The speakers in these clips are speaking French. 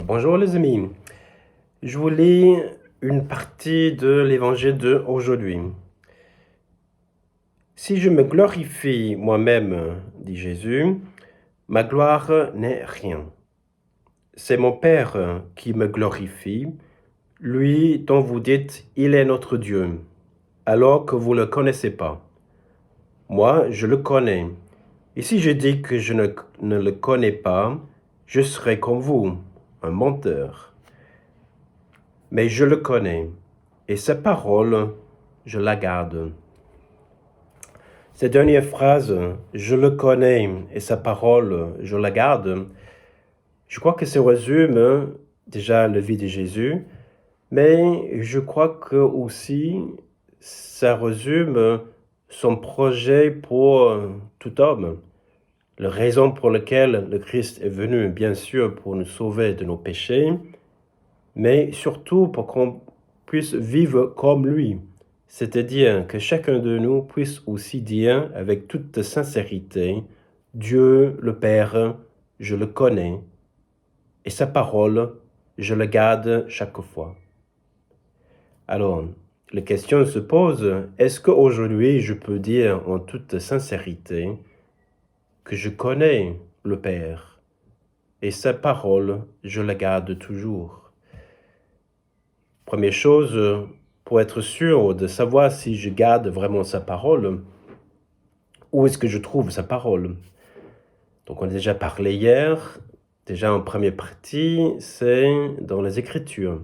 Bonjour les amis, je vous lis une partie de l'évangile d'aujourd'hui. Si je me glorifie moi-même, dit Jésus, ma gloire n'est rien. C'est mon Père qui me glorifie, lui dont vous dites il est notre Dieu, alors que vous ne le connaissez pas. Moi, je le connais. Et si je dis que je ne le connais pas, je serai comme vous, un menteur. Mais je le connais, et sa parole, je la garde. Cette dernière phrase, je le connais, et sa parole, je la garde, je crois que ça résume déjà la vie de Jésus, mais je crois que aussi ça résume son projet pour tout homme. La raison pour laquelle le Christ est venu, bien sûr, pour nous sauver de nos péchés, mais surtout pour qu'on puisse vivre comme lui, c'est-à-dire que chacun de nous puisse aussi dire avec toute sincérité, Dieu le Père, je le connais, et sa parole, je le garde chaque fois. Alors, la question se pose, est-ce qu'aujourd'hui je peux dire en toute sincérité que je connais le Père, et sa parole, je la garde toujours? Première chose, pour être sûr de savoir si je garde vraiment sa parole, où est-ce que je trouve sa parole? Donc on a déjà parlé hier, déjà en première partie, c'est dans les Écritures.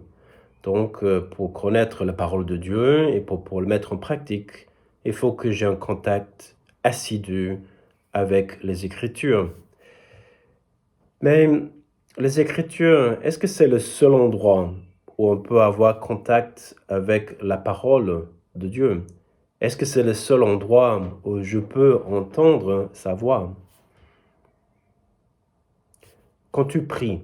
Donc pour connaître la parole de Dieu et pour le mettre en pratique, il faut que j'ai un contact assidu avec les Écritures. Mais les Écritures, est-ce que c'est le seul endroit où on peut avoir contact avec la parole de Dieu? Est-ce que c'est le seul endroit où je peux entendre sa voix? Quand tu pries,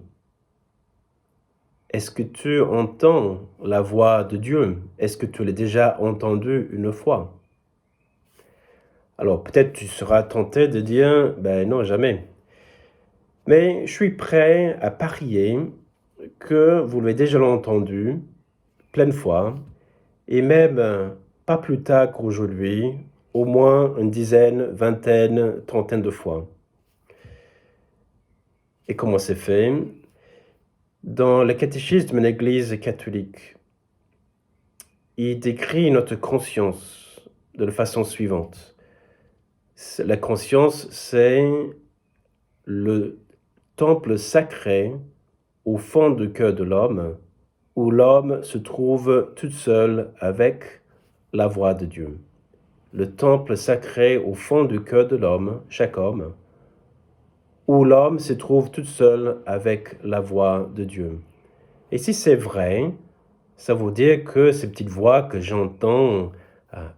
est-ce que tu entends la voix de Dieu? Est-ce que tu l'as déjà entendu une fois? Alors peut-être tu seras tenté de dire, ben non, jamais. Mais je suis prêt à parier que vous l'avez déjà entendu plein de fois, et même pas plus tard qu'aujourd'hui, au moins une dizaine, vingtaine, trentaine de fois. Et comment c'est fait? Dans le catéchisme de l'Église catholique, il décrit notre conscience de la façon suivante. La conscience, c'est le temple sacré au fond du cœur de l'homme, où l'homme se trouve tout seul avec la voix de Dieu. Le temple sacré au fond du cœur de l'homme, chaque homme, où l'homme se trouve tout seul avec la voix de Dieu. Et si c'est vrai, ça veut dire que ces petites voix que j'entends,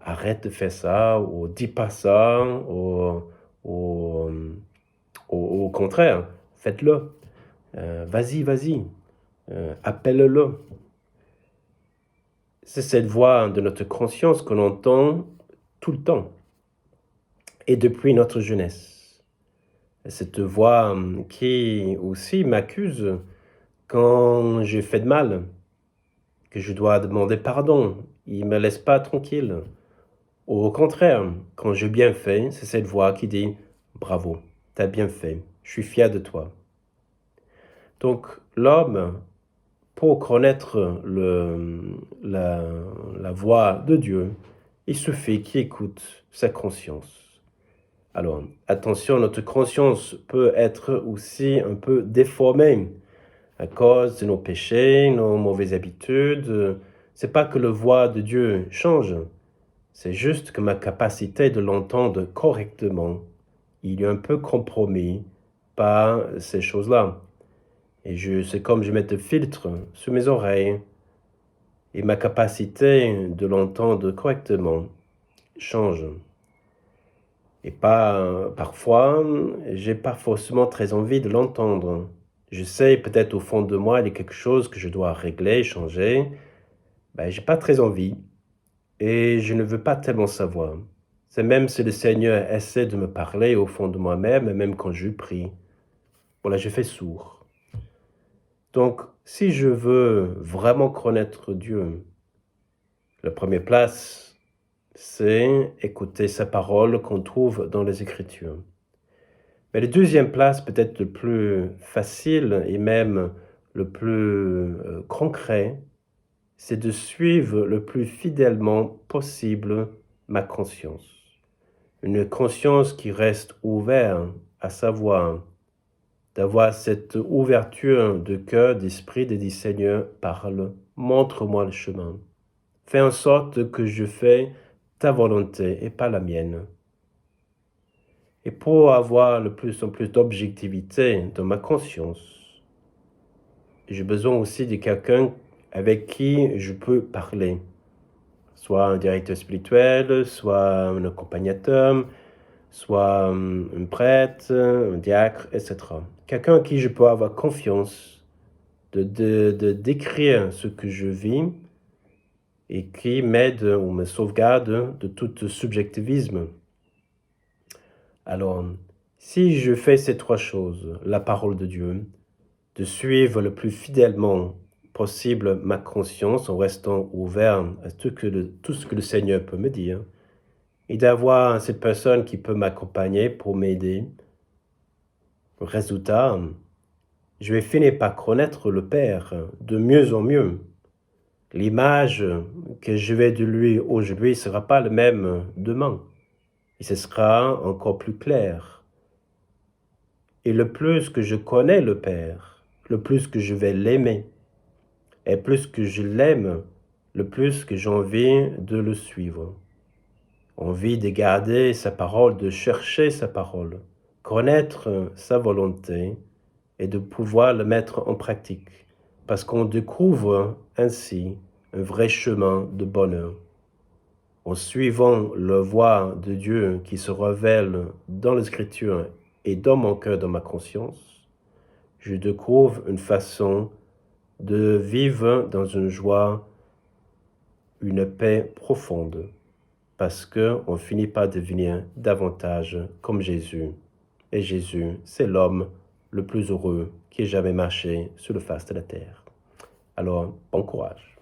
arrête de faire ça, ou dis pas ça, au contraire, faites-le. Vas-y, appelle-le. C'est cette voix de notre conscience qu'on entend tout le temps et depuis notre jeunesse. Cette voix qui aussi m'accuse quand j'ai fait de mal, que je dois demander pardon, il ne me laisse pas tranquille. Ou au contraire, quand j'ai bien fait, c'est cette voix qui dit « Bravo, t'as bien fait, je suis fier de toi ». Donc l'homme, pour connaître la voix de Dieu, il suffit qu'il écoute sa conscience. Alors, attention, notre conscience peut être aussi un peu déformée à cause de nos péchés, nos mauvaises habitudes. C'est pas que la voix de Dieu change, c'est juste que ma capacité de l'entendre correctement, il est un peu compromis par ces choses-là. Et c'est comme je mets des filtres sur mes oreilles, et ma capacité de l'entendre correctement change. Et parfois, j'ai pas forcément très envie de l'entendre. Je sais peut-être au fond de moi, il y a quelque chose que je dois régler, changer. J'ai pas très envie et je ne veux pas tellement savoir. C'est même si le Seigneur essaie de me parler au fond de moi-même, même quand je prie. Voilà, je fais sourd. Donc, si je veux vraiment connaître Dieu, la première place, c'est écouter sa parole qu'on trouve dans les Écritures. Mais la deuxième place, peut-être le plus facile et même le plus concret, c'est de suivre le plus fidèlement possible ma conscience. Une conscience qui reste ouverte à savoir, d'avoir cette ouverture de cœur, d'esprit, de dire Seigneur, parle, montre-moi le chemin. Fais en sorte que je fais ta volonté et pas la mienne. Et pour avoir le plus en plus d'objectivité dans ma conscience, j'ai besoin aussi de quelqu'un avec qui je peux parler. Soit un directeur spirituel, soit un accompagnateur, soit un prêtre, un diacre, etc. Quelqu'un à qui je peux avoir confiance de décrire ce que je vis et qui m'aide ou me sauvegarde de tout subjectivisme. Alors, si je fais ces trois choses, la parole de Dieu, de suivre le plus fidèlement possible ma conscience en restant ouvert à tout ce que le Seigneur peut me dire, et d'avoir cette personne qui peut m'accompagner pour m'aider, le résultat, je vais finir par connaître le Père de mieux en mieux. L'image que je vais de lui aujourd'hui ne sera pas la même demain. Et ce sera encore plus clair. Et le plus que je connais le Père, le plus que je vais l'aimer. Et plus que je l'aime, le plus que j'ai envie de le suivre. Envie de garder sa parole, de chercher sa parole, connaître sa volonté et de pouvoir le mettre en pratique. Parce qu'on découvre ainsi un vrai chemin de bonheur. En suivant la voie de Dieu qui se révèle dans l'Écriture et dans mon cœur, dans ma conscience, je découvre une façon de vivre dans une joie, une paix profonde, parce qu'on finit par devenir davantage comme Jésus. Et Jésus, c'est l'homme le plus heureux qui ait jamais marché sur le face de la terre. Alors, bon courage.